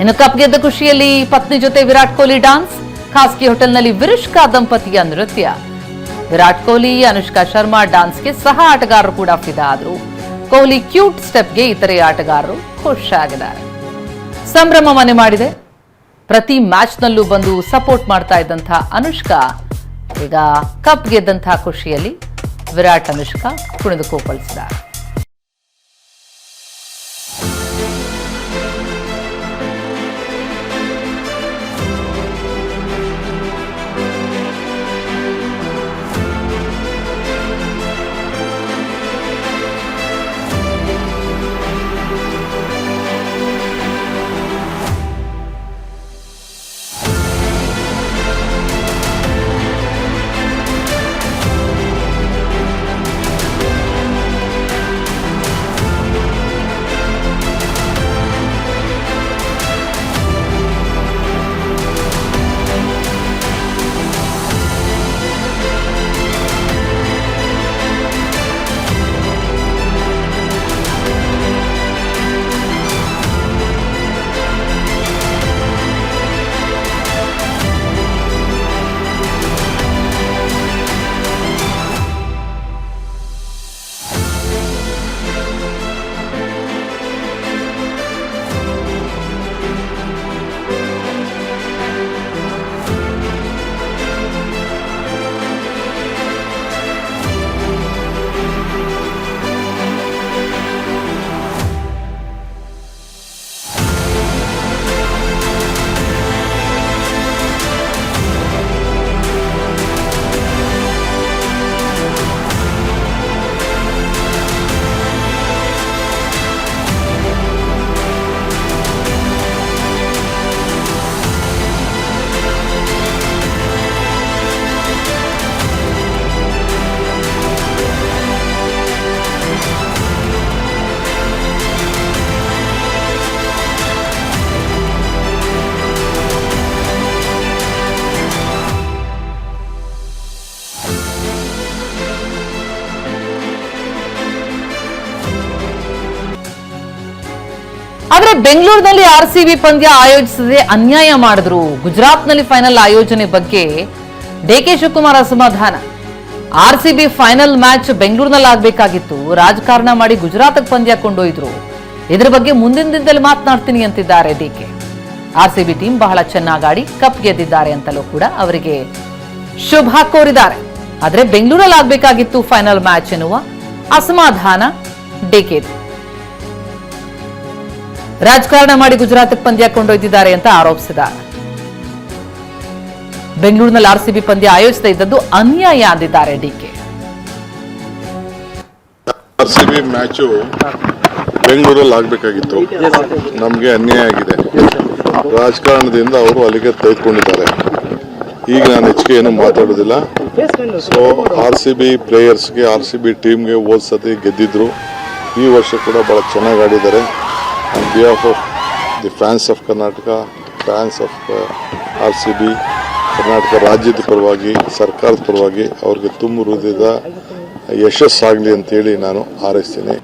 ಇನ್ನು ಕಪ್ ಗೆದ್ದ ಖುಷಿಯಲ್ಲಿ ಪತ್ನಿ ಜೊತೆ ವಿರಾಟ್ ಕೊಹ್ಲಿ ಡಾನ್ಸ್, ಖಾಸಗಿ ಹೋಟೆಲ್ನಲ್ಲಿ ವಿರುಷ್ಕಾ ದಂಪತಿಯ ನೃತ್ಯ. ವಿರಾಟ್ ಕೊಹ್ಲಿ, ಅನುಷ್ಕಾ ಶರ್ಮಾ ಡಾನ್ಸ್ಗೆ ಸಹ ಆಟಗಾರರು ಕೂಡ ಫಿದಾ ಆದರು. ಕೊಹ್ಲಿ ಕ್ಯೂಟ್ ಸ್ಟೆಪ್ಗೆ ಇತರೆ ಆಟಗಾರರು ಖುಷಿಯಾಗಿದ್ದಾರೆ. ಸಂಭ್ರಮ ಮನೆ ಮಾಡಿದೆ. ಪ್ರತಿ ಮ್ಯಾಚ್ನಲ್ಲೂ ಬಂದು ಸಪೋರ್ಟ್ ಮಾಡ್ತಾ ಇದ್ದಂಥ ಅನುಷ್ಕಾ ಈಗ ಕಪ್ ಗೆದ್ದಂಥ ಖುಷಿಯಲ್ಲಿ ವಿರಾಟ್, ಅನುಷ್ಕಾ ಕುಣಿದು ಕೋಪಳಿಸಿದ್ದಾರೆ. ಆದರೆ ಬೆಂಗಳೂರಿನಲ್ಲಿ ಆರ್ಸಿಬಿ ಪಂದ್ಯ ಆಯೋಜಿಸದೆ ಅನ್ಯಾಯ ಮಾಡಿದ್ರು. ಗುಜರಾತ್ನಲ್ಲಿ ಫೈನಲ್ ಆಯೋಜನೆ ಬಗ್ಗೆ ಡಿಕೆ ಶಿವಕುಮಾರ್ ಅಸಮಾಧಾನ. ಆರ್ಸಿಬಿ ಫೈನಲ್ ಮ್ಯಾಚ್ ಬೆಂಗಳೂರಿನಲ್ಲಿ ಆಗಬೇಕಾಗಿತ್ತು, ರಾಜಕಾರಣ ಮಾಡಿ ಗುಜರಾತ್ಗೆ ಪಂದ್ಯ ಕೊಂಡೊಯ್ದ್ರು. ಇದರ ಬಗ್ಗೆ ಮುಂದಿನ ದಿನದಲ್ಲಿ ಮಾತನಾಡ್ತೀನಿ ಅಂತಿದ್ದಾರೆ ಡಿಕೆ. ಆರ್ಸಿಬಿ ಟೀಮ್ ಬಹಳ ಚೆನ್ನಾಗಿ ಕಪ್ ಗೆದ್ದಿದ್ದಾರೆ ಅಂತಲೂ ಕೂಡ ಅವರಿಗೆ ಶುಭ ಕೋರಿದ್ದಾರೆ. ಆದರೆ ಬೆಂಗಳೂರಲ್ಲಿ ಆಗಬೇಕಾಗಿತ್ತು ಫೈನಲ್ ಮ್ಯಾಚ್ ಎನ್ನುವ ಅಸಮಾಧಾನ ಡಿಕೆ. ರಾಜಕಾರಣ ಮಾಡಿ ಗುಜರಾತ್ಗೆ ಪಂದ್ಯ ಕೊಂಡೊಯ್ದಿದ್ದಾರೆ ಅಂತ ಆರೋಪಿಸಿದ್ದಾರೆ. ಬೆಂಗಳೂರಿನಲ್ಲಿ ಆರ್ಸಿಬಿ ಪಂದ್ಯ ಆಯೋಜಿಸದೇ ಇದ್ದದ್ದು ಅನ್ಯಾಯ ಅಂದಿದ್ದಾರೆ ಡಿಕೆ. ಆರ್ಸಿಬಿ ಮ್ಯಾಚು ಬೆಂಗಳೂರಲ್ಲಿ ಆಗಬೇಕಾಗಿತ್ತು, ನಮಗೆ ಅನ್ಯಾಯ ಆಗಿದೆ. ರಾಜಕಾರಣದಿಂದ ಅವರು ಅಲ್ಲಿಗೆ ತೆಗೆದುಕೊಂಡಿದ್ದಾರೆ. ಈಗ ನಾನು ಹೆಚ್ಚಿಗೆ ಏನು ಮಾತಾಡೋದಿಲ್ಲ. ಸೊ ಆರ್ಸಿಬಿ ಪ್ಲೇಯರ್ಸ್ಗೆ, ಆರ್ಸಿಬಿ ಟೀಮ್ಗೆ ಹೋದ ಸತಿ ಗೆದ್ದಿದ್ರು. ಈ ವರ್ಷ ಕೂಡ ಬಹಳ ಚೆನ್ನಾಗಿ ಆಡಿದ್ದಾರೆ. On behalf of the fans of Karnataka, fans of RCB, Karnataka ರಾಜ್ಯದ ಪರವಾಗಿ, ಸರ್ಕಾರದ ಪರವಾಗಿ ಅವ್ರಿಗೆ ತುಂಬ ಹೃದಯದ ಯಶಸ್ಸಾಗಲಿ ಅಂತೇಳಿ ನಾನು ಹಾರೈಸ್ತೀನಿ.